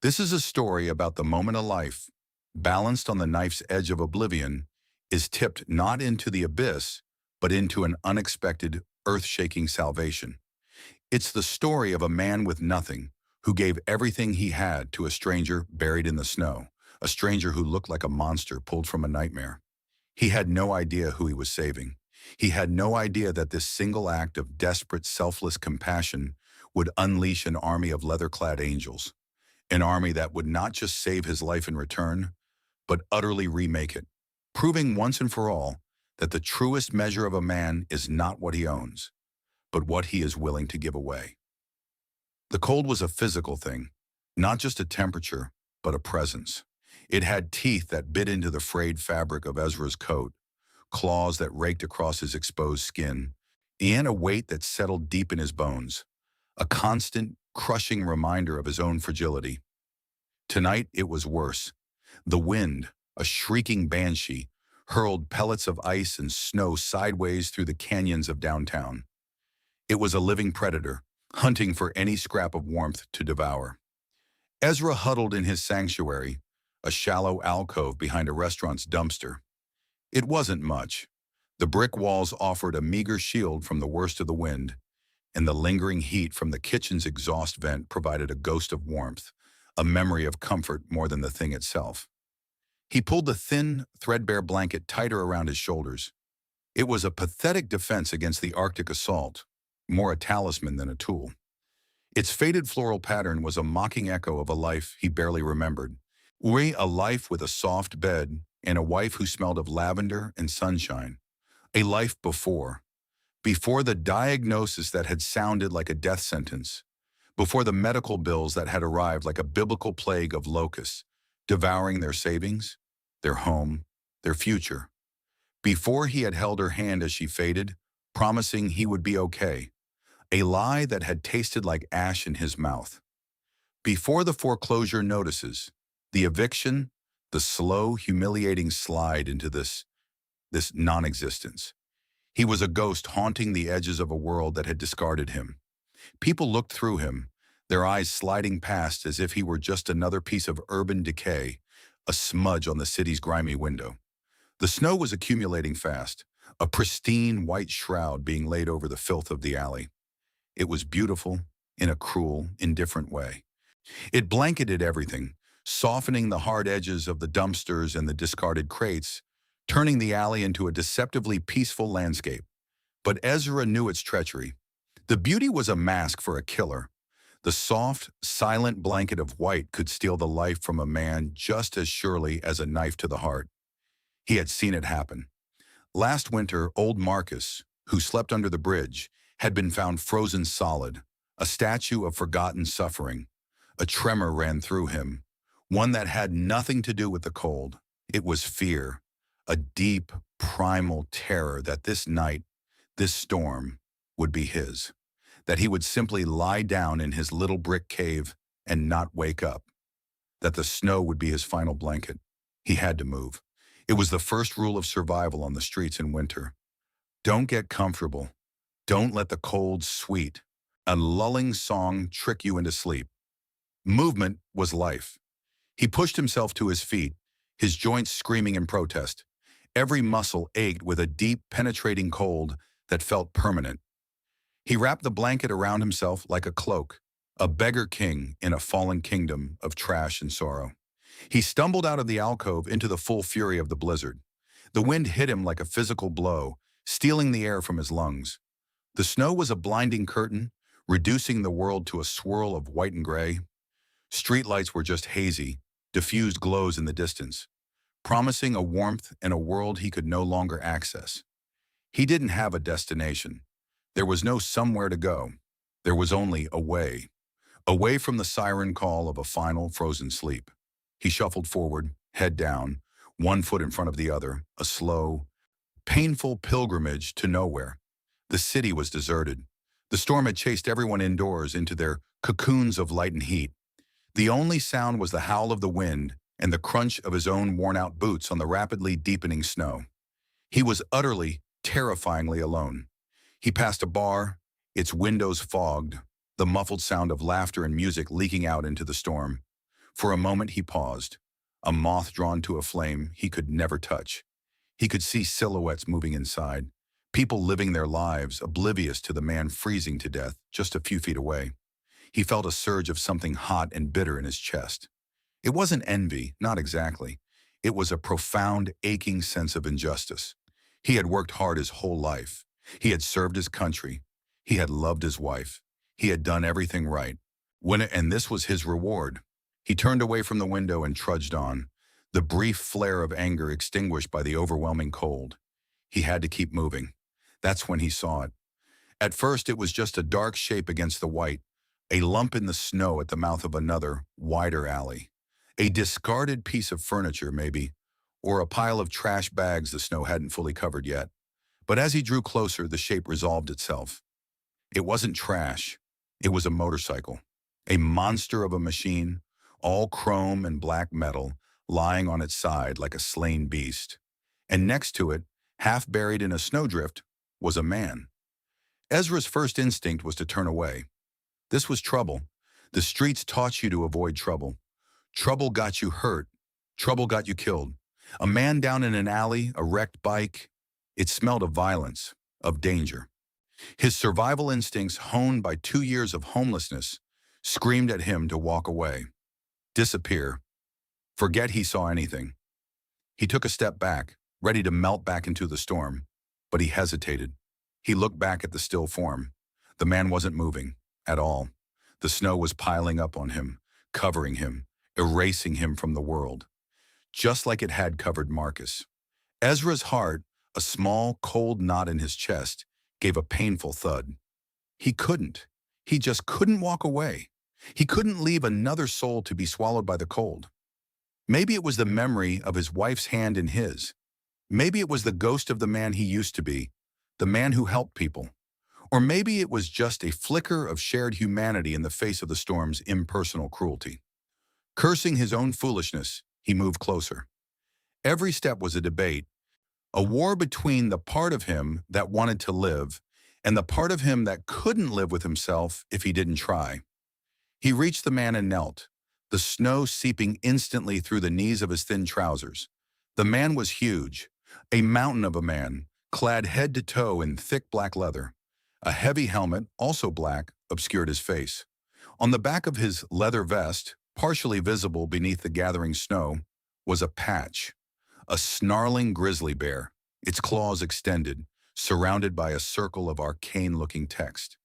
This is a story about the moment a life, balanced on the knife's edge of oblivion, is tipped not into the abyss, but into an unexpected, earth-shaking salvation. It's the story of a man with nothing who gave everything he had to a stranger buried in the snow, a stranger who looked like a monster pulled from a nightmare. He had no idea who he was saving. He had no idea that this single act of desperate, selfless compassion would unleash an army of leather-clad angels. An army that would not just save his life in return, but utterly remake it, proving once and for all that the truest measure of a man is not what he owns, but what he is willing to give away. The cold was a physical thing, not just a temperature, but a presence. It had teeth that bit into the frayed fabric of Ezra's coat, claws that raked across his exposed skin, and a weight that settled deep in his bones, a constant, crushing reminder of his own fragility. Tonight it was worse. The wind, a shrieking banshee, hurled pellets of ice and snow sideways through the canyons of downtown. It was a living predator, hunting for any scrap of warmth to devour. Ezra huddled in his sanctuary, a shallow alcove behind a restaurant's dumpster. It wasn't much. The brick walls offered a meager shield from the worst of the wind, and the lingering heat from the kitchen's exhaust vent provided a ghost of warmth, a memory of comfort more than the thing itself. He pulled the thin, threadbare blanket tighter around his shoulders. It was a pathetic defense against the Arctic assault, more a talisman than a tool. Its faded floral pattern was a mocking echo of a life he barely remembered. A life with a soft bed and a wife who smelled of lavender and sunshine. A life before the diagnosis that had sounded like a death sentence, before the medical bills that had arrived like a biblical plague of locusts, devouring their savings, their home, their future. Before he had held her hand as she faded, promising he would be okay, a lie that had tasted like ash in his mouth. Before the foreclosure notices, the eviction, the slow, humiliating slide into this non-existence. He was a ghost haunting the edges of a world that had discarded him. People looked through him, their eyes sliding past as if he were just another piece of urban decay, a smudge on the city's grimy window. The snow was accumulating fast, a pristine white shroud being laid over the filth of the alley. It was beautiful in a cruel, indifferent way. It blanketed everything, softening the hard edges of the dumpsters and the discarded crates, turning the alley into a deceptively peaceful landscape. But Ezra knew its treachery. The beauty was a mask for a killer. The soft, silent blanket of white could steal the life from a man just as surely as a knife to the heart. He had seen it happen. Last winter, old Marcus, who slept under the bridge, had been found frozen solid, a statue of forgotten suffering. A tremor ran through him, one that had nothing to do with the cold. It was fear, a deep, primal terror that this night, this storm, would be his, that he would simply lie down in his little brick cave and not wake up, that the snow would be his final blanket. He had to move. It was the first rule of survival on the streets in winter. Don't get comfortable. Don't let the cold, sweet, and lulling song trick you into sleep. Movement was life. He pushed himself to his feet, his joints screaming in protest. Every muscle ached with a deep, penetrating cold that felt permanent. He wrapped the blanket around himself like a cloak, a beggar king in a fallen kingdom of trash and sorrow. He stumbled out of the alcove into the full fury of the blizzard. The wind hit him like a physical blow, stealing the air from his lungs. The snow was a blinding curtain, reducing the world to a swirl of white and gray. Streetlights were just hazy, diffused glows in the distance, promising a warmth in a world he could no longer access. He didn't have a destination. There was no somewhere to go. There was only away from the siren call of a final frozen sleep. He shuffled forward, head down, one foot in front of the other, a slow, painful pilgrimage to nowhere. The city was deserted. The storm had chased everyone indoors into their cocoons of light and heat. The only sound was the howl of the wind and the crunch of his own worn-out boots on the rapidly deepening snow. He was utterly, terrifyingly alone. He passed a bar, its windows fogged, the muffled sound of laughter and music leaking out into the storm. For a moment he paused, a moth drawn to a flame he could never touch. He could see silhouettes moving inside, people living their lives oblivious to the man freezing to death just a few feet away. He felt a surge of something hot and bitter in his chest. It wasn't envy, not exactly. It was a profound, aching sense of injustice. He had worked hard his whole life. He had served his country. He had loved his wife. He had done everything right. And this was his reward. He turned away from the window and trudged on, the brief flare of anger extinguished by the overwhelming cold. He had to keep moving. That's when he saw it. At first, it was just a dark shape against the white, a lump in the snow at the mouth of another, wider alley. A discarded piece of furniture, maybe, or a pile of trash bags the snow hadn't fully covered yet. But as he drew closer, the shape resolved itself. It wasn't trash. It was a motorcycle. A monster of a machine, all chrome and black metal, lying on its side like a slain beast. And next to it, half buried in a snowdrift, was a man. Ezra's first instinct was to turn away. This was trouble. The streets taught you to avoid trouble. Trouble got you hurt. Trouble got you killed. A man down in an alley, a wrecked bike. It smelled of violence, of danger. His survival instincts, honed by 2 years of homelessness, screamed at him to walk away, disappear, forget he saw anything. He took a step back, ready to melt back into the storm, but he hesitated. He looked back at the still form. The man wasn't moving, at all. The snow was piling up on him, covering him, erasing him from the world, just like it had covered Marcus. Ezra's heart, a small, cold knot in his chest, gave a painful thud. He couldn't. He just couldn't walk away. He couldn't leave another soul to be swallowed by the cold. Maybe it was the memory of his wife's hand in his. Maybe it was the ghost of the man he used to be, the man who helped people. Or maybe it was just a flicker of shared humanity in the face of the storm's impersonal cruelty. Cursing his own foolishness, he moved closer. Every step was a debate, a war between the part of him that wanted to live and the part of him that couldn't live with himself if he didn't try. He reached the man and knelt, the snow seeping instantly through the knees of his thin trousers. The man was huge, a mountain of a man, clad head to toe in thick black leather. A heavy helmet, also black, obscured his face. On the back of his leather vest, partially visible beneath the gathering snow, was a patch, a snarling grizzly bear, its claws extended, surrounded by a circle of arcane-looking text.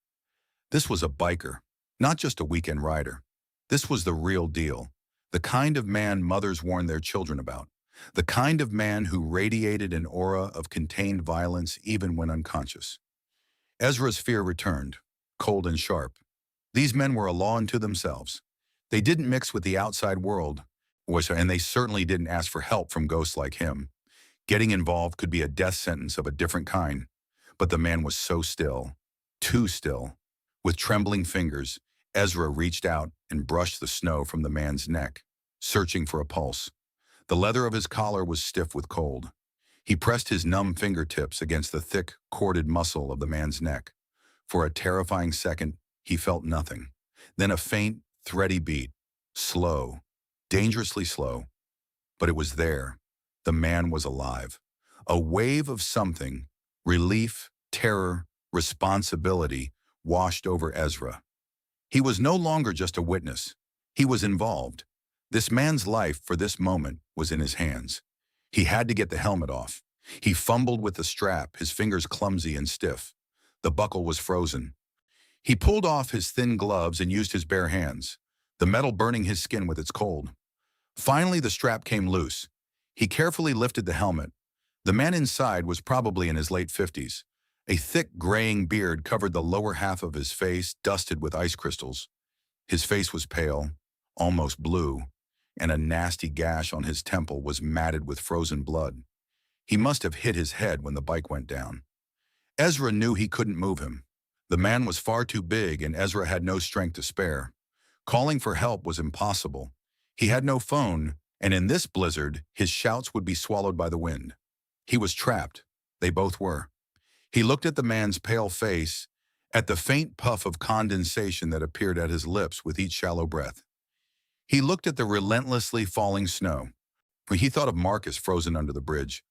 This was a biker, not just a weekend rider. This was the real deal, the kind of man mothers warn their children about, the kind of man who radiated an aura of contained violence even when unconscious. Ezra's fear returned, cold and sharp. These men were a law unto themselves. They didn't mix with the outside world, and they certainly didn't ask for help from ghosts like him. Getting involved could be a death sentence of a different kind, but the man was so still, too still. With trembling fingers, Ezra reached out and brushed the snow from the man's neck, searching for a pulse. The leather of his collar was stiff with cold. He pressed his numb fingertips against the thick, corded muscle of the man's neck. For a terrifying second, he felt nothing. Then a faint, thready beat, slow, dangerously slow. But it was there. The man was alive. A wave of something, relief, terror, responsibility, washed over Ezra. He was no longer just a witness. He was involved. This man's life for this moment was in his hands. He had to get the helmet off. He fumbled with the strap, his fingers clumsy and stiff. The buckle was frozen. He pulled off his thin gloves and used his bare hands, the metal burning his skin with its cold. Finally, the strap came loose. He carefully lifted the helmet. The man inside was probably in his late 50s. A thick, graying beard covered the lower half of his face, dusted with ice crystals. His face was pale, almost blue, and a nasty gash on his temple was matted with frozen blood. He must have hit his head when the bike went down. Ezra knew he couldn't move him. The man was far too big, and Ezra had no strength to spare. Calling for help was impossible. He had no phone, and in this blizzard, his shouts would be swallowed by the wind. He was trapped. They both were. He looked at the man's pale face, at the faint puff of condensation that appeared at his lips with each shallow breath. He looked at the relentlessly falling snow. He thought of Marcus frozen under the bridge.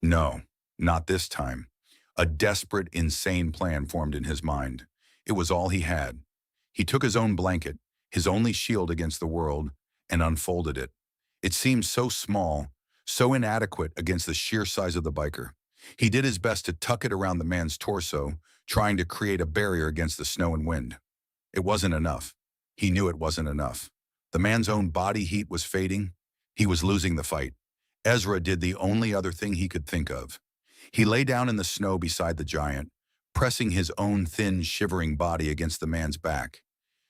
No, not this time. A desperate, insane plan formed in his mind. It was all he had. He took his own blanket, his only shield against the world, and unfolded it. It seemed so small, so inadequate against the sheer size of the biker. He did his best to tuck it around the man's torso, trying to create a barrier against the snow and wind. It wasn't enough. He knew it wasn't enough. The man's own body heat was fading. He was losing the fight. Ezra did the only other thing he could think of. He lay down in the snow beside the giant, pressing his own thin, shivering body against the man's back.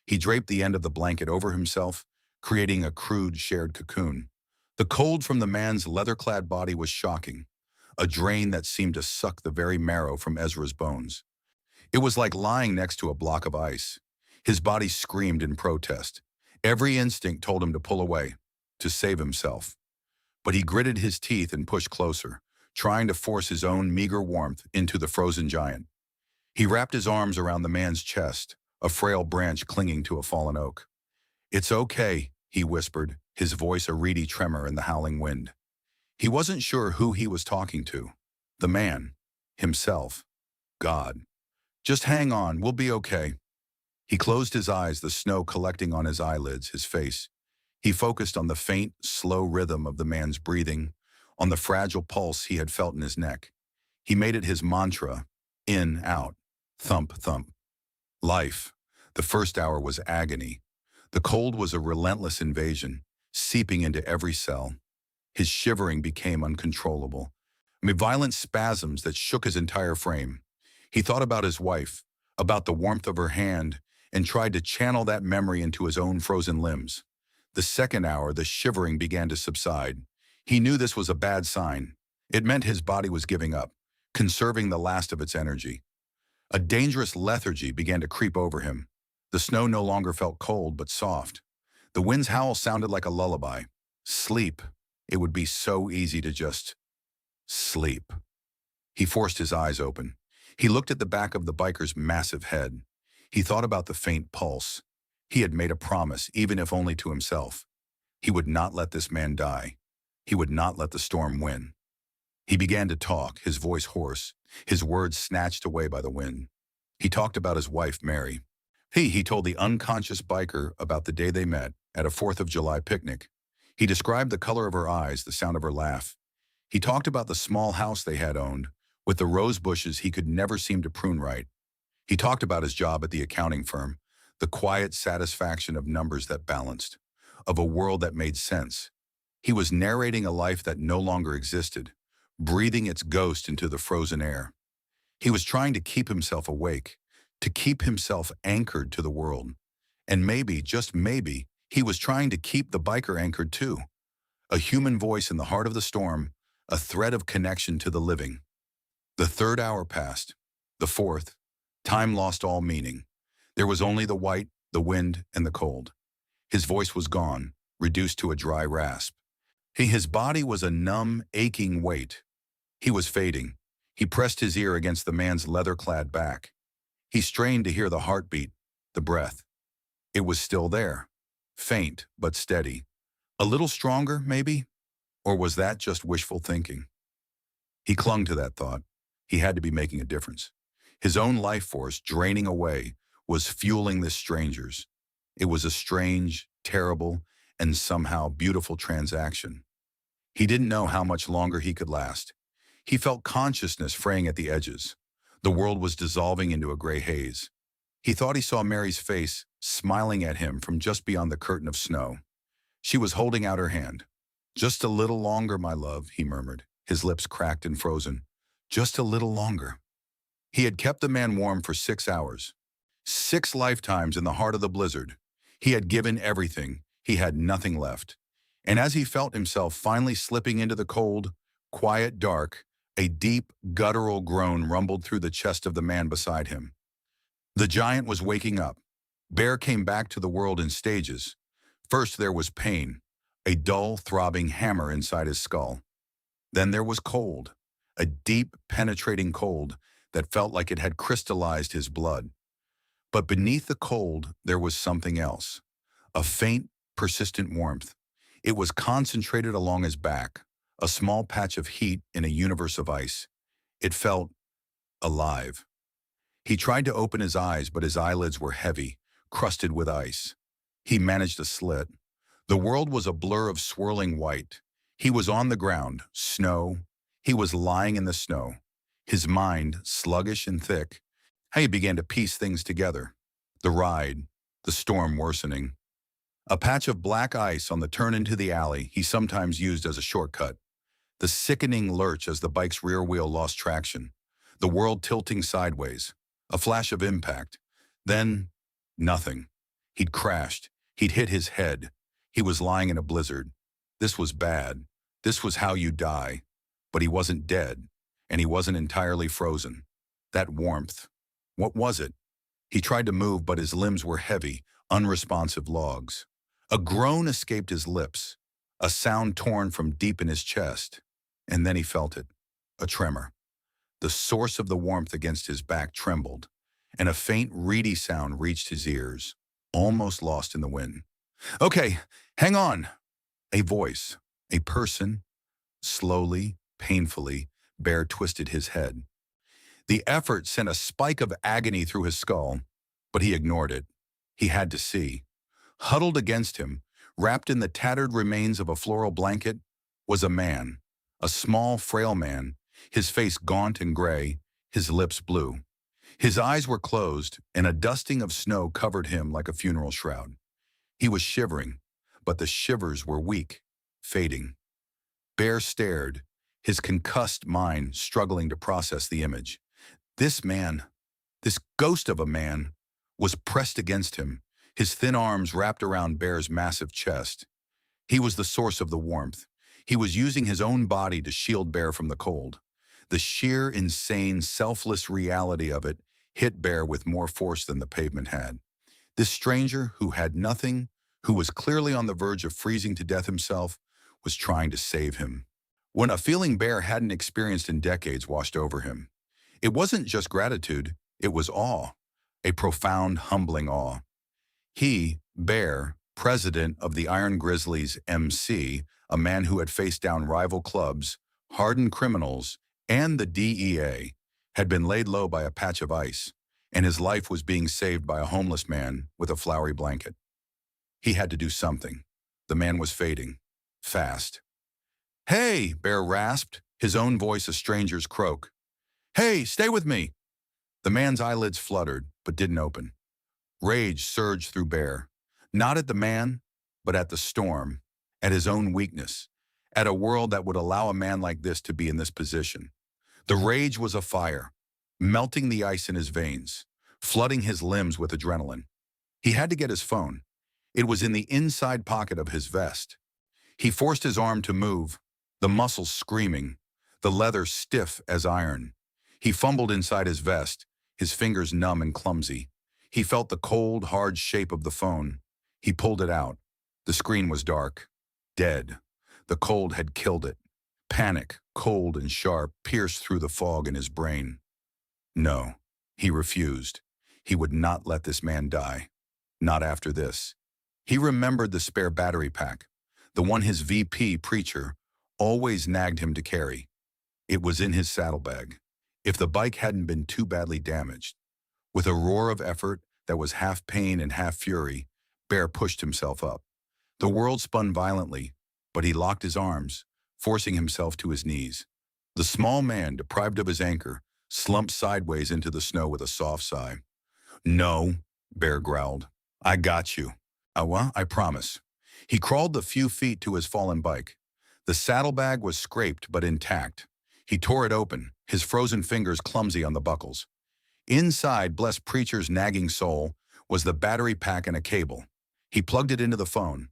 He draped the end of the blanket over himself, creating a crude, shared cocoon. The cold from the man's leather-clad body was shocking, a drain that seemed to suck the very marrow from Ezra's bones. It was like lying next to a block of ice. His body screamed in protest. Every instinct told him to pull away, to save himself. But he gritted his teeth and pushed closer, trying to force his own meager warmth into the frozen giant. He wrapped his arms around the man's chest, a frail branch clinging to a fallen oak. "It's okay," he whispered, his voice a reedy tremor in the howling wind. He wasn't sure who he was talking to. The man, himself, God. "Just hang on, we'll be okay." He closed his eyes, the snow collecting on his eyelids, his face. He focused on the faint, slow rhythm of the man's breathing, on the fragile pulse he had felt in his neck. He made it his mantra, in, out, thump, thump. Life. The first hour was agony. The cold was a relentless invasion, seeping into every cell. His shivering became uncontrollable. Violent spasms that shook his entire frame. He thought about his wife, about the warmth of her hand, and tried to channel that memory into his own frozen limbs. The second hour, the shivering began to subside. He knew this was a bad sign. It meant his body was giving up, conserving the last of its energy. A dangerous lethargy began to creep over him. The snow no longer felt cold, but soft. The wind's howl sounded like a lullaby. Sleep. It would be so easy to just sleep. He forced his eyes open. He looked at the back of the biker's massive head. He thought about the faint pulse. He had made a promise, even if only to himself. He would not let this man die. He would not let the storm win. He began to talk, his voice hoarse, his words snatched away by the wind. He talked about his wife, Mary. He told the unconscious biker about the day they met at a 4th of July picnic. He described the color of her eyes, the sound of her laugh. He talked about the small house they had owned, with the rose bushes he could never seem to prune right. He talked about his job at the accounting firm, the quiet satisfaction of numbers that balanced, of a world that made sense. He was narrating a life that no longer existed, breathing its ghost into the frozen air. He was trying to keep himself awake, to keep himself anchored to the world. And maybe, just maybe, he was trying to keep the biker anchored too. A human voice in the heart of the storm, a thread of connection to the living. The third hour passed. The fourth. Time lost all meaning. There was only the white, the wind, and the cold. His voice was gone, reduced to a dry rasp. His body was a numb, aching weight. He was fading. He pressed his ear against the man's leather-clad back. He strained to hear the heartbeat, the breath. It was still there, faint but steady. A little stronger, maybe? Or was that just wishful thinking? He clung to that thought. He had to be making a difference. His own life force, draining away, was fueling this stranger's. It was a strange, terrible, and somehow beautiful transaction. He didn't know how much longer he could last. He felt consciousness fraying at the edges. The world was dissolving into a gray haze. He thought he saw Mary's face, smiling at him from just beyond the curtain of snow. She was holding out her hand. "Just a little longer, my love," he murmured, his lips cracked and frozen. Just a little longer. He had kept the man warm for 6 hours. 6 lifetimes in the heart of the blizzard. He had given everything. He had nothing left. And as he felt himself finally slipping into the cold, quiet dark, a deep, guttural groan rumbled through the chest of the man beside him. The giant was waking up. Bear came back to the world in stages. First there was pain, a dull, throbbing hammer inside his skull. Then there was cold, a deep, penetrating cold that felt like it had crystallized his blood. But beneath the cold, there was something else. A faint, persistent warmth. It was concentrated along his back, a small patch of heat in a universe of ice. It felt alive. He tried to open his eyes, but his eyelids were heavy, crusted with ice. He managed a slit. The world was a blur of swirling white. He was on the ground, snow. He was lying in the snow. His mind, sluggish and thick, he began to piece things together. The ride, the storm worsening. A patch of black ice on the turn into the alley he sometimes used as a shortcut. The sickening lurch as the bike's rear wheel lost traction. The world tilting sideways. A flash of impact. Then, nothing. He'd crashed. He'd hit his head. He was lying in a blizzard. This was bad. This was how you die. But he wasn't dead, and he wasn't entirely frozen. That warmth. What was it? He tried to move, but his limbs were heavy, unresponsive logs. A groan escaped his lips, a sound torn from deep in his chest. And then he felt it. A tremor. The source of the warmth against his back trembled, and a faint, reedy sound reached his ears, almost lost in the wind. "Okay, hang on." A voice, a person. Slowly, painfully, Bear twisted his head. The effort sent a spike of agony through his skull, but he ignored it. He had to see. Huddled against him, wrapped in the tattered remains of a floral blanket, was a man, a small, frail man, his face gaunt and gray, his lips blue. His eyes were closed, and a dusting of snow covered him like a funeral shroud. He was shivering, but the shivers were weak, fading. Bear stared, his concussed mind struggling to process the image. This man, this ghost of a man, was pressed against him, his thin arms wrapped around Bear's massive chest. He was the source of the warmth. He was using his own body to shield Bear from the cold. The sheer, insane, selfless reality of it hit Bear with more force than the pavement had. This stranger, who had nothing, who was clearly on the verge of freezing to death himself, was trying to save him. When a feeling Bear hadn't experienced in decades washed over him. It wasn't just gratitude, it was awe, a profound, humbling awe. He, Bear, president of the Iron Grizzlies MC, a man who had faced down rival clubs, hardened criminals, and the DEA, had been laid low by a patch of ice, and his life was being saved by a homeless man with a flowery blanket. He had to do something. The man was fading. Fast. "Hey," Bear rasped, his own voice a stranger's croak. "Hey, stay with me." The man's eyelids fluttered, but didn't open. Rage surged through Bear, not at the man, but at the storm, at his own weakness, at a world that would allow a man like this to be in this position. The rage was a fire, melting the ice in his veins, flooding his limbs with adrenaline. He had to get his phone. It was in the inside pocket of his vest. He forced his arm to move, the muscles screaming, the leather stiff as iron. He fumbled inside his vest, his fingers numb and clumsy. He felt the cold, hard shape of the phone. He pulled it out. The screen was dark, dead. The cold had killed it. Panic, cold and sharp, pierced through the fog in his brain. No, he refused. He would not let this man die. Not after this. He remembered the spare battery pack, the one his VP preacher always nagged him to carry. It was in his saddlebag. If the bike hadn't been too badly damaged. With a roar of effort that was half pain and half fury, Bear pushed himself up. The world spun violently, but he locked his arms, forcing himself to his knees. The small man, deprived of his anchor, slumped sideways into the snow with a soft sigh. "No," Bear growled. "I got you. I promise." He crawled the few feet to his fallen bike. The saddlebag was scraped but intact. He tore it open, his frozen fingers clumsy on the buckles. Inside, bless Preacher's nagging soul, was the battery pack and a cable. He plugged it into the phone.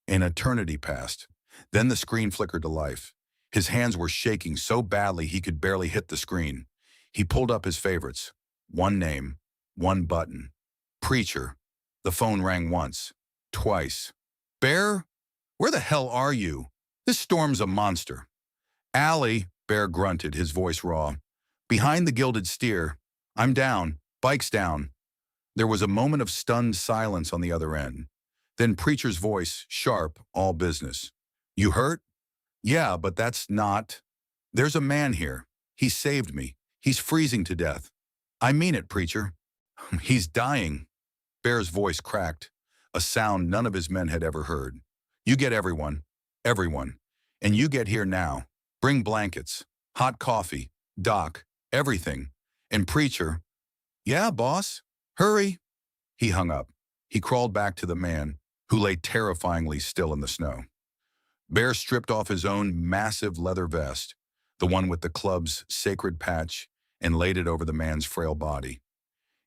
An eternity passed. Then the screen flickered to life. His hands were shaking so badly he could barely hit the screen. He pulled up his favorites. One name, one button. Preacher. The phone rang once, twice. "Bear? Where the hell are you? This storm's a monster." "Allie," Bear grunted, his voice raw. "Behind the gilded steer. I'm down. Bike's down." There was a moment of stunned silence on the other end. Then Preacher's voice, sharp, all business. You hurt? Yeah, but that's not... There's a man here. He saved me. He's freezing to death. I mean it, Preacher. He's dying. Bear's voice cracked, a sound none of his men had ever heard. You get everyone. Everyone. And you get here now. Bring blankets, hot coffee, Doc, everything. And Preacher, yeah, boss. Hurry. He hung up. He crawled back to the man, who lay terrifyingly still in the snow. Bear stripped off his own massive leather vest, the one with the club's sacred patch, and laid it over the man's frail body.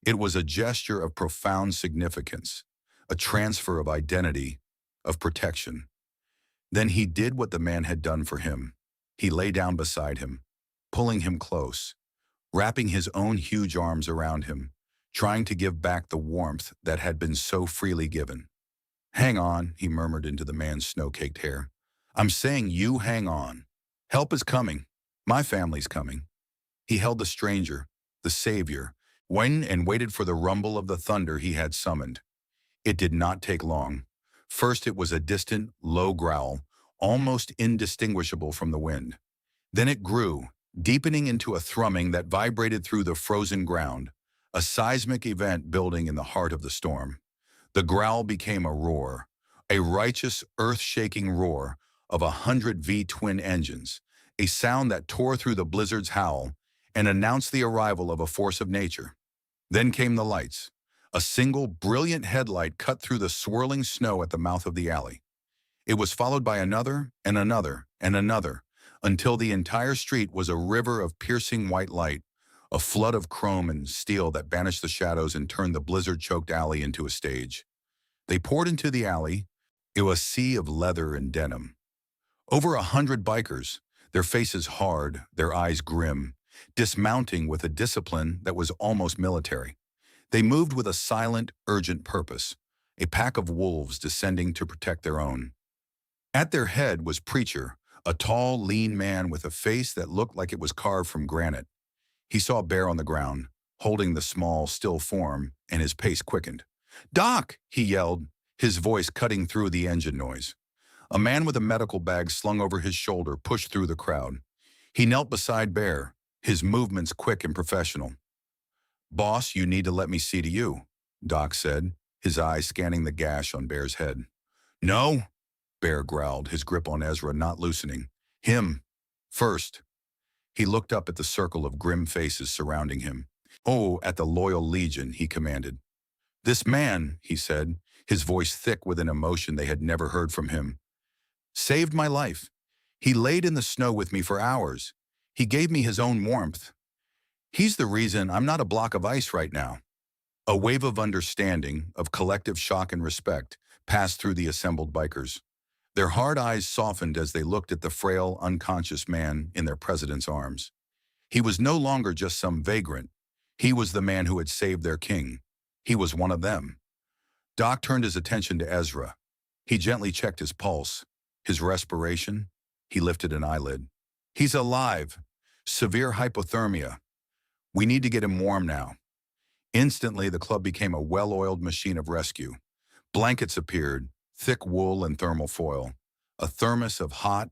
It was a gesture of profound significance, a transfer of identity, of protection. Then he did what the man had done for him. He lay down beside him, pulling him close, wrapping his own huge arms around him, trying to give back the warmth that had been so freely given. Hang on, he murmured into the man's snow-caked hair. I'm saying you hang on. Help is coming. My family's coming. He held the stranger, the savior, when and waited for the rumble of the thunder he had summoned. It did not take long. First it was a distant, low growl, almost indistinguishable from the wind. Then it grew, deepening into a thrumming that vibrated through the frozen ground, a seismic event building in the heart of the storm. The growl became a roar, a righteous, earth-shaking roar of 100 V-twin engines, a sound that tore through the blizzard's howl and announced the arrival of a force of nature. Then came the lights. A single, brilliant headlight cut through the swirling snow at the mouth of the alley. It was followed by another and another and another, until the entire street was a river of piercing white light, a flood of chrome and steel that banished the shadows and turned the blizzard-choked alley into a stage. They poured into the alley. It was a sea of leather and denim. Over 100 bikers, their faces hard, their eyes grim, dismounting with a discipline that was almost military. They moved with a silent, urgent purpose, a pack of wolves descending to protect their own. At their head was Preacher, a tall, lean man with a face that looked like it was carved from granite. He saw Bear on the ground, holding the small, still form, and his pace quickened. "Doc!" he yelled, his voice cutting through the engine noise. A man with a medical bag slung over his shoulder pushed through the crowd. He knelt beside Bear, his movements quick and professional. "Boss, you need to let me see to you," Doc said, his eyes scanning the gash on Bear's head. "No," Bear growled, his grip on Ezra not loosening. "Him. First." He looked up at the circle of grim faces surrounding him. "Oh, at the loyal legion," he commanded. "This man," he said, his voice thick with an emotion they had never heard from him, "saved my life. He laid in the snow with me for hours. He gave me his own warmth. He's the reason I'm not a block of ice right now." A wave of understanding, of collective shock and respect, passed through the assembled bikers. Their hard eyes softened as they looked at the frail, unconscious man in their president's arms. He was no longer just some vagrant. He was the man who had saved their king. He was one of them. Doc turned his attention to Ezra. He gently checked his pulse, his respiration. He lifted an eyelid. "He's alive. Severe hypothermia. We need to get him warm now." Instantly, the club became a well-oiled machine of rescue. Blankets appeared, thick wool and thermal foil. A thermos of hot,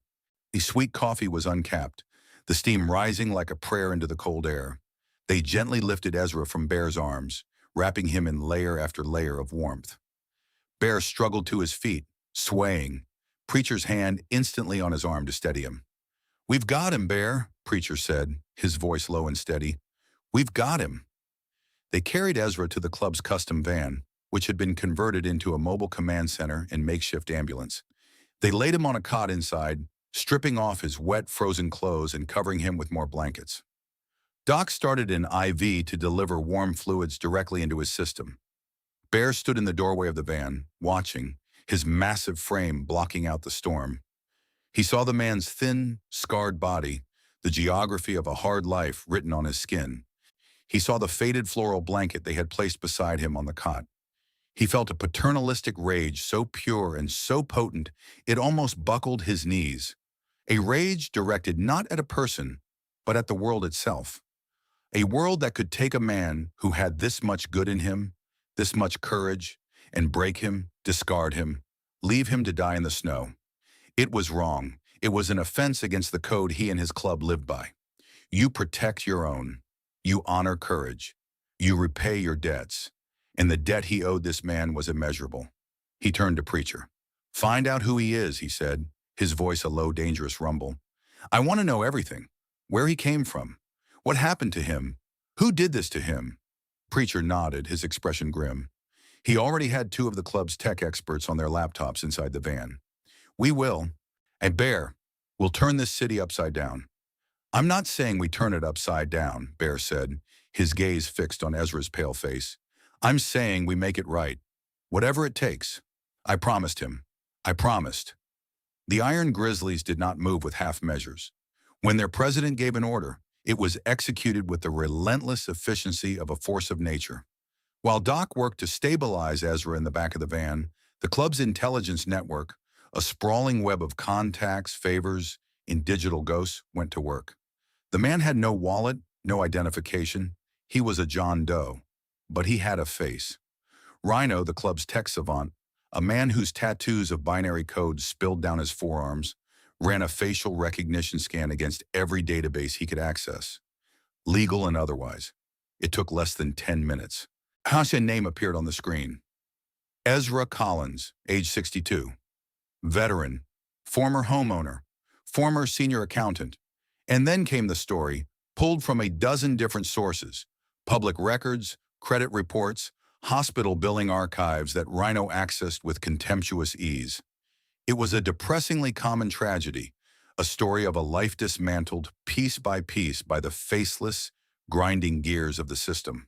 sweet coffee was uncapped, the steam rising like a prayer into the cold air. They gently lifted Ezra from Bear's arms, wrapping him in layer after layer of warmth. Bear struggled to his feet, swaying, Preacher's hand instantly on his arm to steady him. "We've got him, Bear," Preacher said, his voice low and steady. "We've got him." They carried Ezra to the club's custom van, which had been converted into a mobile command center and makeshift ambulance. They laid him on a cot inside, stripping off his wet, frozen clothes and covering him with more blankets. Doc started an IV to deliver warm fluids directly into his system. Bear stood in the doorway of the van, watching, his massive frame blocking out the storm. He saw the man's thin, scarred body, the geography of a hard life written on his skin. He saw the faded floral blanket they had placed beside him on the cot. He felt a paternalistic rage so pure and so potent it almost buckled his knees. A rage directed not at a person, but at the world itself. A world that could take a man who had this much good in him, this much courage, and break him, discard him, leave him to die in the snow. It was wrong. It was an offense against the code he and his club lived by. You protect your own. You honor courage. You repay your debts. And the debt he owed this man was immeasurable. He turned to Preacher. Find out who he is, he said, his voice a low, dangerous rumble. I want to know everything. Where he came from. What happened to him? Who did this to him? Preacher nodded, his expression grim. He already had two of the club's tech experts on their laptops inside the van. We will. And Bear, we'll turn this city upside down. I'm not saying we turn it upside down, Bear said, his gaze fixed on Ezra's pale face. I'm saying we make it right. Whatever it takes. I promised him. I promised. The Iron Grizzlies did not move with half measures. When their president gave an order, it was executed with the relentless efficiency of a force of nature. While Doc worked to stabilize Ezra in the back of the van, the club's intelligence network, a sprawling web of contacts, favors, and digital ghosts, went to work. The man had no wallet, no identification. He was a John Doe, but he had a face. Rhino, the club's tech savant, a man whose tattoos of binary codes spilled down his forearms, ran a facial recognition scan against every database he could access, legal and otherwise. It took less than 10 minutes. Hassan's name appeared on the screen. Ezra Collins, age 62. Veteran, former homeowner, former senior accountant. And then came the story, pulled from a dozen different sources, public records, credit reports, hospital billing archives that Rhino accessed with contemptuous ease. It was a depressingly common tragedy, a story of a life dismantled piece by the faceless, grinding gears of the system.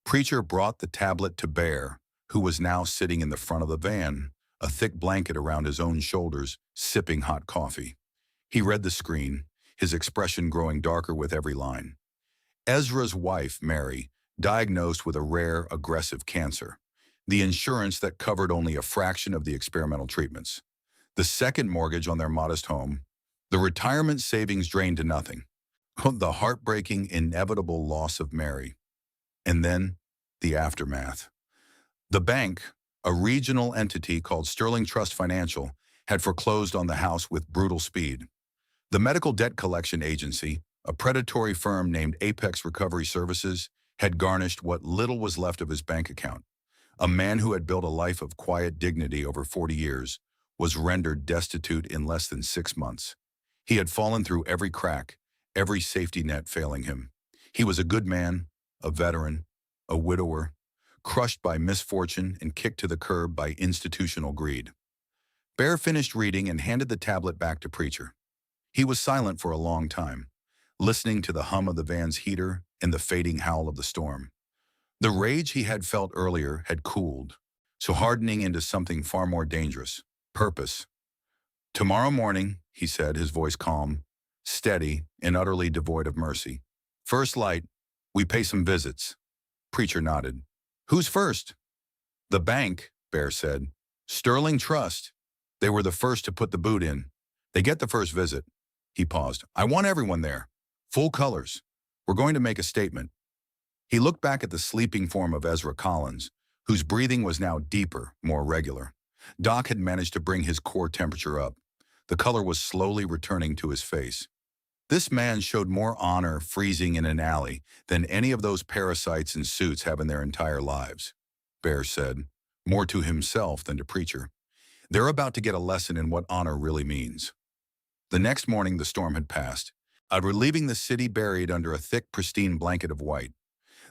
Preacher brought the tablet to Bear, who was now sitting in the front of the van, a thick blanket around his own shoulders, sipping hot coffee. He read the screen, his expression growing darker with every line. Ezra's wife, Mary, diagnosed with a rare, aggressive cancer, the insurance that covered only a fraction of the experimental treatments. The second mortgage on their modest home, the retirement savings drained to nothing. The heartbreaking, inevitable loss of Mary. And then, the aftermath. The bank, a regional entity called Sterling Trust Financial, had foreclosed on the house with brutal speed. The medical debt collection agency, a predatory firm named Apex Recovery Services, had garnished what little was left of his bank account. A man who had built a life of quiet dignity over 40 years was rendered destitute in less than 6 months. He had fallen through every crack, every safety net failing him. He was a good man, a veteran, a widower, crushed by misfortune and kicked to the curb by institutional greed. Bear finished reading and handed the tablet back to Preacher. He was silent for a long time, listening to the hum of the van's heater and the fading howl of the storm. The rage he had felt earlier had cooled, so hardening into something far more dangerous, purpose. Tomorrow morning, he said, his voice calm, steady, and utterly devoid of mercy. First light, we pay some visits. Preacher nodded. Who's first? The bank, Bear said. Sterling Trust. They were the first to put the boot in. They get the first visit. He paused. I want everyone there. Full colors. We're going to make a statement. He looked back at the sleeping form of Ezra Collins, whose breathing was now deeper, more regular. Doc had managed to bring his core temperature up. The color was slowly returning to his face. This man showed more honor freezing in an alley than any of those parasites in suits have in their entire lives, Bear said, more to himself than to Preacher. They're about to get a lesson in what honor really means. The next morning, the storm had passed, leaving the city buried under a thick, pristine blanket of white.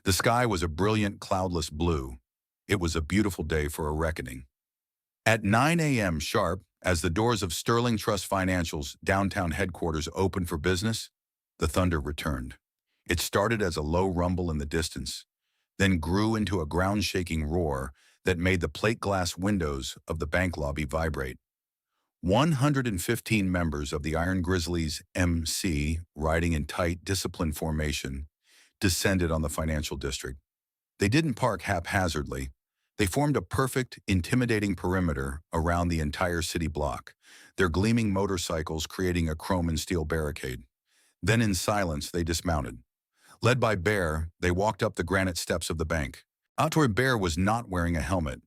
The sky was a brilliant, cloudless blue. It was a beautiful day for a reckoning. At 9 a.m. sharp, as the doors of Sterling Trust Financial's downtown headquarters opened for business, the thunder returned. It started as a low rumble in the distance, then grew into a ground-shaking roar that made the plate glass windows of the bank lobby vibrate. 115 members of the Iron Grizzlies MC, riding in tight, disciplined formation, descended on the financial district. They didn't park haphazardly. They formed a perfect, intimidating perimeter around the entire city block, their gleaming motorcycles creating a chrome and steel barricade. Then in silence, they dismounted. Led by Bear, they walked up the granite steps of the bank. Outdoor Bear was not wearing a helmet.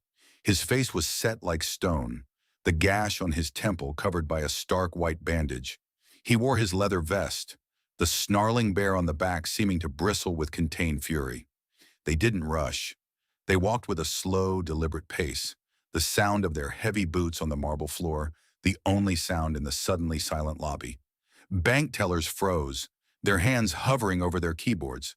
His face was set like stone, the gash on his temple covered by a stark white bandage. He wore his leather vest, the snarling bear on the back seeming to bristle with contained fury. They didn't rush. They walked with a slow, deliberate pace, the sound of their heavy boots on the marble floor, the only sound in the suddenly silent lobby. Bank tellers froze, their hands hovering over their keyboards.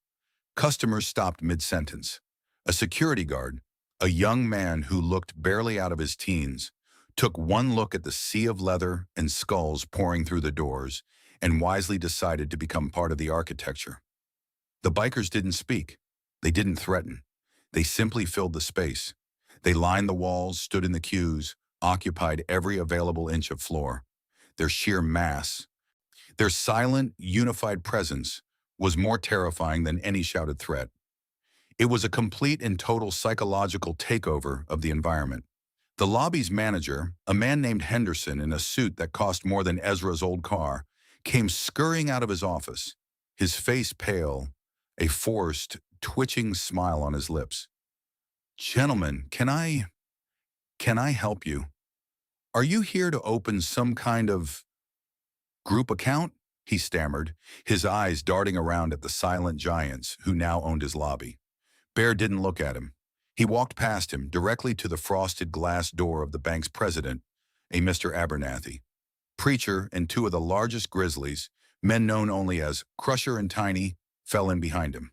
Customers stopped mid-sentence. A security guard, a young man who looked barely out of his teens, took one look at the sea of leather and skulls pouring through the doors and wisely decided to become part of the architecture. The bikers didn't speak. They didn't threaten. They simply filled the space. They lined the walls, stood in the queues, occupied every available inch of floor. Their sheer mass, their silent, unified presence was more terrifying than any shouted threat. It was a complete and total psychological takeover of the environment. The lobby's manager, a man named Henderson in a suit that cost more than Ezra's old car, came scurrying out of his office, his face pale, a forced, twitching smile on his lips. "Gentlemen, can I help you? Are you here to open some kind of group account?" he stammered, his eyes darting around at the silent giants who now owned his lobby. Bear didn't look at him. He walked past him directly to the frosted glass door of the bank's president, a Mr. Abernathy. Preacher and two of the largest grizzlies, men known only as Crusher and Tiny, fell in behind him.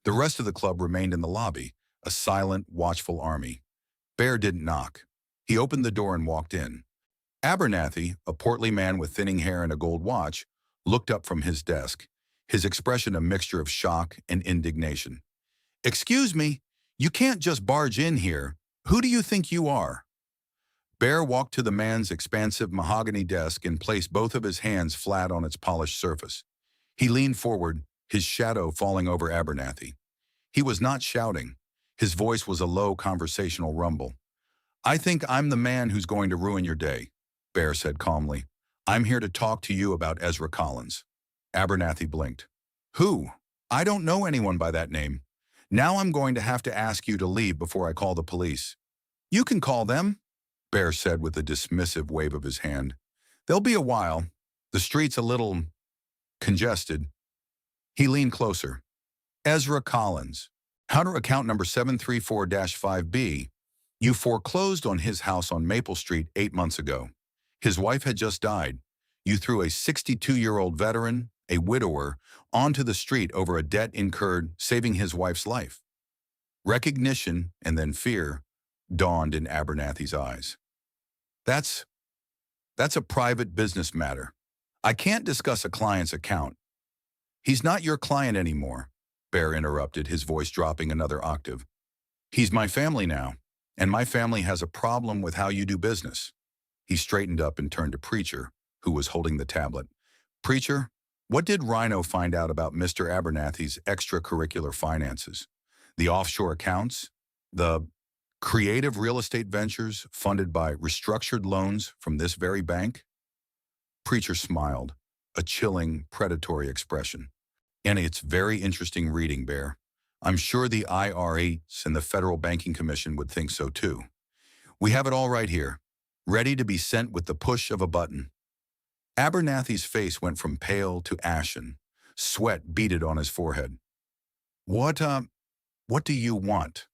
The rest of the club remained in the lobby, a silent, watchful army. Bear didn't knock. He opened the door and walked in. Abernathy, a portly man with thinning hair and a gold watch, looked up from his desk, his expression a mixture of shock and indignation. "Excuse me, you can't just barge in here. Who do you think you are?" Bear walked to the man's expansive mahogany desk and placed both of his hands flat on its polished surface. He leaned forward, his shadow falling over Abernathy. He was not shouting. His voice was a low conversational rumble. "I think I'm the man who's going to ruin your day," Bear said calmly. "I'm here to talk to you about Ezra Collins." Abernathy blinked. "Who? I don't know anyone by that name. Now I'm going to have to ask you to leave before I call the police." "You can call them," Bear said with a dismissive wave of his hand. "They'll be a while. The street's a little congested." He leaned closer. "Ezra Collins, counter account number 734-5B. You foreclosed on his house on Maple Street 8 months ago. His wife had just died. You threw a 62-year-old veteran, a widower, onto the street over a debt incurred saving his wife's life." Recognition and then fear dawned in Abernathy's eyes. That's a private business matter. I can't discuss a client's account." "He's not your client anymore," Bear interrupted, his voice dropping another octave. "He's my family now, and my family has a problem with how you do business." He straightened up and turned to Preacher, who was holding the tablet. "Preacher, what did Rhino find out about Mr. Abernathy's extracurricular finances? The offshore accounts? The creative real estate ventures funded by restructured loans from this very bank?" Preacher smiled, a chilling, predatory expression. "And it's very interesting reading, Bear. I'm sure the IRS and the Federal Banking Commission would think so too. We have it all right here, ready to be sent with the push of a button." Abernathy's face went from pale to ashen. Sweat beaded on his forehead. What do you want?"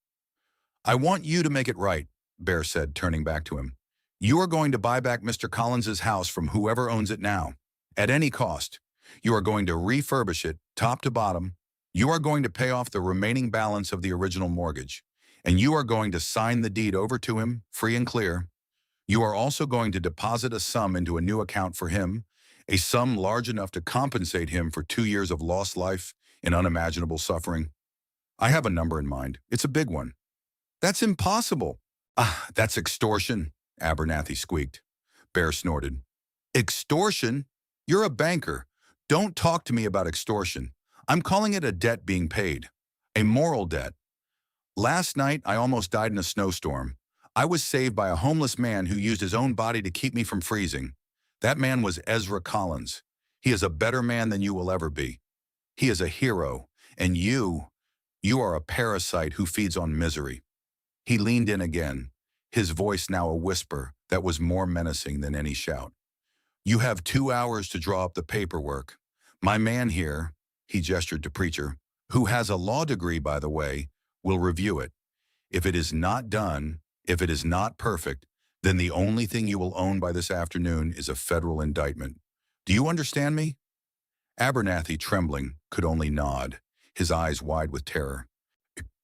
"I want you to make it right," Bear said, turning back to him. "You are going to buy back Mr. Collins's house from whoever owns it now, at any cost. You are going to refurbish it, top to bottom. You are going to pay off the remaining balance of the original mortgage, and you are going to sign the deed over to him, free and clear. You are also going to deposit a sum into a new account for him, a sum large enough to compensate him for 2 years of lost life and unimaginable suffering. I have a number in mind. It's a big one." "That's impossible." "Ah, that's extortion," Abernathy squeaked. Bear snorted. "Extortion? You're a banker. Don't talk to me about extortion. I'm calling it a debt being paid. A moral debt. Last night, I almost died in a snowstorm. I was saved by a homeless man who used his own body to keep me from freezing. That man was Ezra Collins. He is a better man than you will ever be. He is a hero, and you are a parasite who feeds on misery." He leaned in again, his voice now a whisper that was more menacing than any shout. "You have 2 hours to draw up the paperwork. My man here," he gestured to Preacher, "who has a law degree, by the way, will review it. If it is not done, if it is not perfect, then the only thing you will own by this afternoon is a federal indictment. Do you understand me?" Abernathy, trembling, could only nod, his eyes wide with terror.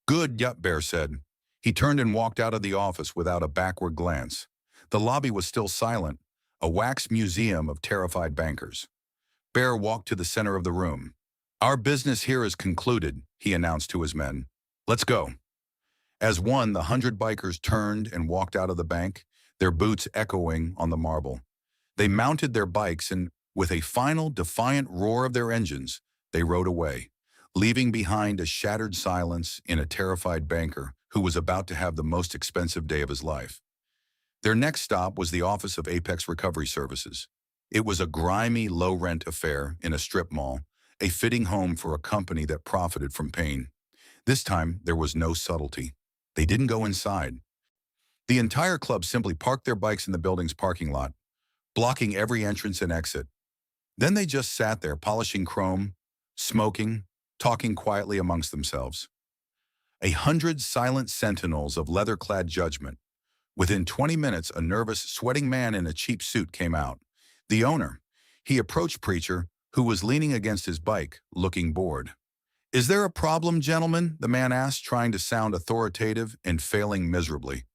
"Good," Yup, Bear said. He turned and walked out of the office without a backward glance. The lobby was still silent, a wax museum of terrified bankers. Bear walked to the center of the room. "Our business here is concluded," he announced to his men. "Let's go." As one, the 100 bikers turned and walked out of the bank, their boots echoing on the marble. They mounted their bikes and, with a final defiant roar of their engines, they rode away, leaving behind a shattered silence in a terrified banker who was about to have the most expensive day of his life. Their next stop was the office of Apex Recovery Services. It was a grimy, low-rent affair in a strip mall, a fitting home for a company that profited from pain. This time, there was no subtlety. They didn't go inside. The entire club simply parked their bikes in the building's parking lot, blocking every entrance and exit. Then they just sat there polishing chrome, smoking, talking quietly amongst themselves. 100 silent sentinels of leather-clad judgment. Within 20 minutes, a nervous, sweating man in a cheap suit came out. The owner. He approached Preacher, who was leaning against his bike, looking bored. "Is there a problem, gentlemen?" the man asked, trying to sound authoritative and failing miserably.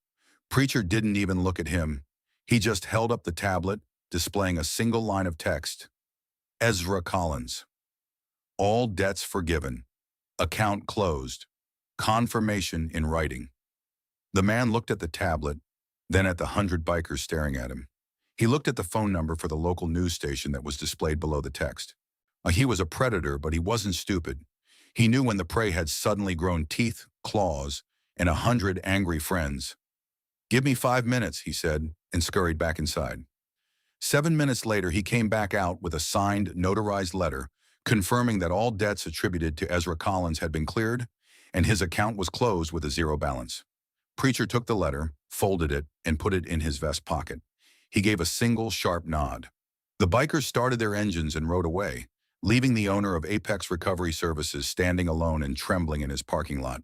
Preacher didn't even look at him. He just held up the tablet, displaying a single line of text. Ezra Collins. All debts forgiven. Account closed. Confirmation in writing. The man looked at the tablet, then at the 100 bikers staring at him. He looked at the phone number for the local news station that was displayed below the text. He was a predator, but he wasn't stupid. He knew when the prey had suddenly grown teeth, claws, and 100 angry friends. "Give me 5 minutes," he said, and scurried back inside. 7 minutes later, he came back out with a signed, notarized letter confirming that all debts attributed to Ezra Collins had been cleared, and his account was closed with a zero balance. Preacher took the letter, folded it, and put it in his vest pocket. He gave a single, sharp nod. The bikers started their engines and rode away, leaving the owner of Apex Recovery Services standing alone and trembling in his parking lot.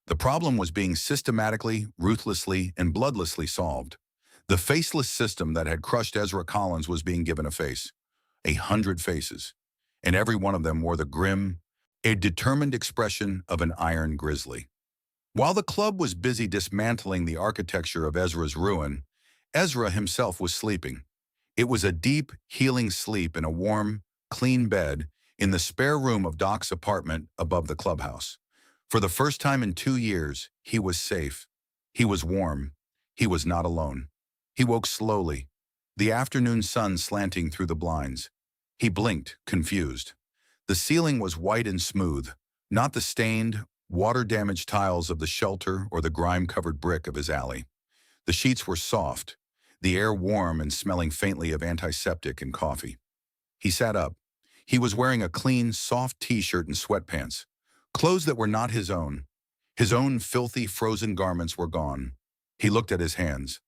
The problem was being systematically, ruthlessly, and bloodlessly solved. The faceless system that had crushed Ezra Collins was being given a face. 100 faces. And every one of them wore the grim, a determined expression of an iron grizzly. While the club was busy dismantling the architecture of Ezra's ruin, Ezra himself was sleeping. It was a deep, healing sleep in a warm, clean bed in the spare room of Doc's apartment above the clubhouse. For the first time in 2 years, he was safe. He was warm. He was not alone. He woke slowly, the afternoon sun slanting through the blinds. He blinked, confused. The ceiling was white and smooth, not the stained, water-damaged tiles of the shelter or the grime-covered brick of his alley. The sheets were soft, the air warm and smelling faintly of antiseptic and coffee. He sat up. He was wearing a clean, soft t-shirt and sweatpants, clothes that were not his own. His own filthy, frozen garments were gone. He looked at his hands.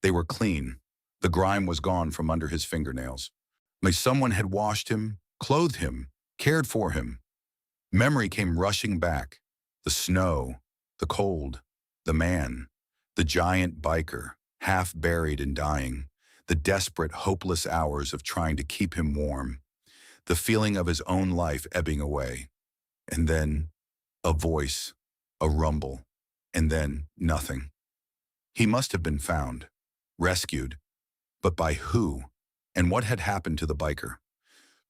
They were clean. The grime was gone from under his fingernails. Like someone had washed him, clothed him, cared for him. Memory came rushing back. The snow, the cold, the man, the giant biker, half buried and dying, the desperate, hopeless hours of trying to keep him warm, the feeling of his own life ebbing away. And then, a voice, a rumble, and then nothing. He must have been found, rescued, but by who? And what had happened to the biker?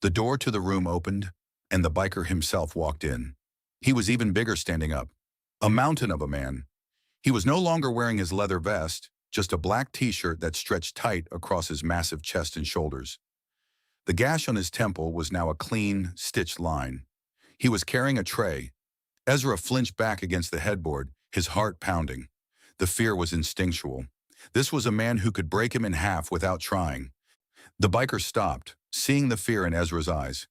The door to the room opened, and the biker himself walked in. He was even bigger standing up, a mountain of a man. He was no longer wearing his leather vest, just a black t-shirt that stretched tight across his massive chest and shoulders. The gash on his temple was now a clean, stitched line. He was carrying a tray. Ezra flinched back against the headboard, his heart pounding. The fear was instinctual. This was a man who could break him in half without trying. The biker stopped, seeing the fear in Ezra's eyes.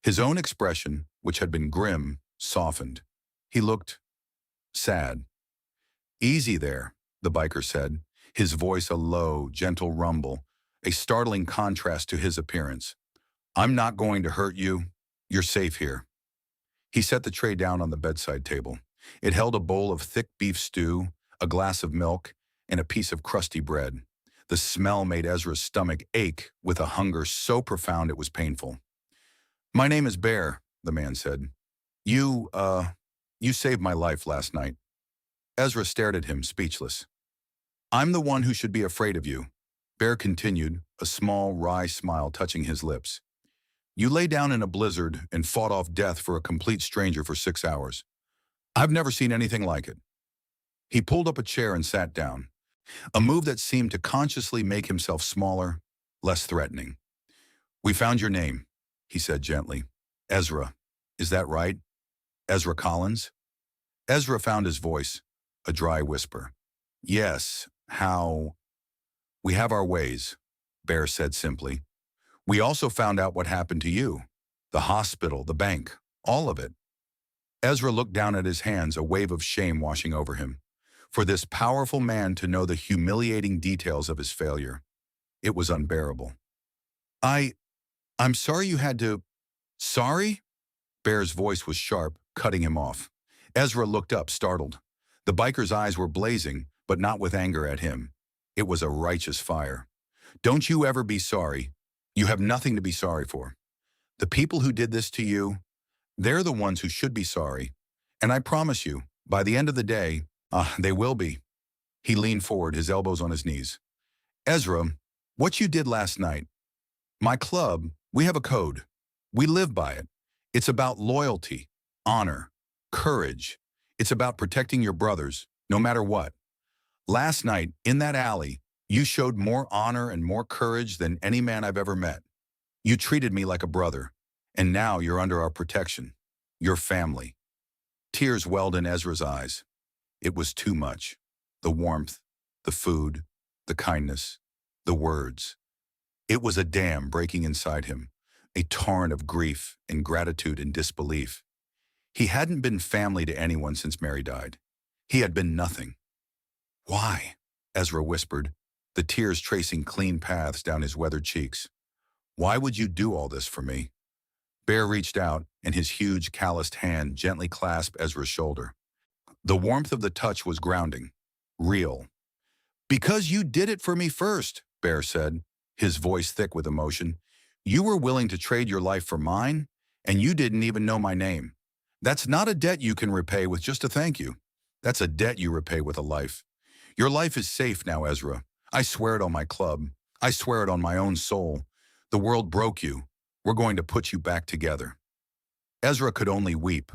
His own expression, which had been grim, softened. He looked sad. "Easy there," the biker said. his voice a low, gentle rumble, a startling contrast to his appearance. "I'm not going to hurt you. You're safe here." He set the tray down on the bedside table. It held a bowl of thick beef stew, a glass of milk, and a piece of crusty bread. The smell made Ezra's stomach ache with a hunger so profound it was painful. "My name is Bear," the man said. You saved my life last night." Ezra stared at him, speechless. "I'm the one who should be afraid of you," Bear continued, a small, wry smile touching his lips. "You lay down in a blizzard and fought off death for a complete stranger for 6 hours. I've never seen anything like it." He pulled up a chair and sat down, a move that seemed to consciously make himself smaller, less threatening. "We found your name," he said gently. "Ezra. Is that right? Ezra Collins?" Ezra found his voice, a dry whisper. "Yes, how?" "We have our ways," Bear said simply. "We also found out what happened to you. The hospital, the bank, all of it." Ezra looked down at his hands, a wave of shame washing over him. For this powerful man to know the humiliating details of his failure, it was unbearable. I'm sorry you had to—" "Sorry?" Bear's voice was sharp, cutting him off. Ezra looked up, startled. The biker's eyes were blazing, but not with anger at him. It was a righteous fire. "Don't you ever be sorry. You have nothing to be sorry for. The people who did this to you, they're the ones who should be sorry. And I promise you, by the end of the day, they will be." He leaned forward, his elbows on his knees. "Ezra, what you did last night, my club, we have a code. We live by it. It's about loyalty, honor, courage. It's about protecting your brothers, no matter what. Last night, in that alley, you showed more honor and more courage than any man I've ever met. You treated me like a brother, and now you're under our protection. Your family." Tears welled in Ezra's eyes. It was too much. The warmth, the food, the kindness, the words. It was a dam breaking inside him, a torrent of grief and gratitude and disbelief. He hadn't been family to anyone since Mary died. He had been nothing. "Why?" Ezra whispered, the tears tracing clean paths down his weathered cheeks. "Why would you do all this for me?" Bear reached out, and his huge, calloused hand gently clasped Ezra's shoulder. The warmth of the touch was grounding, real. "Because you did it for me first," Bear said, his voice thick with emotion. "You were willing to trade your life for mine, and you didn't even know my name. That's not a debt you can repay with just a thank you. That's a debt you repay with a life. Your life is safe now, Ezra. I swear it on my club. I swear it on my own soul. The world broke you. We're going to put you back together." Ezra could only weep,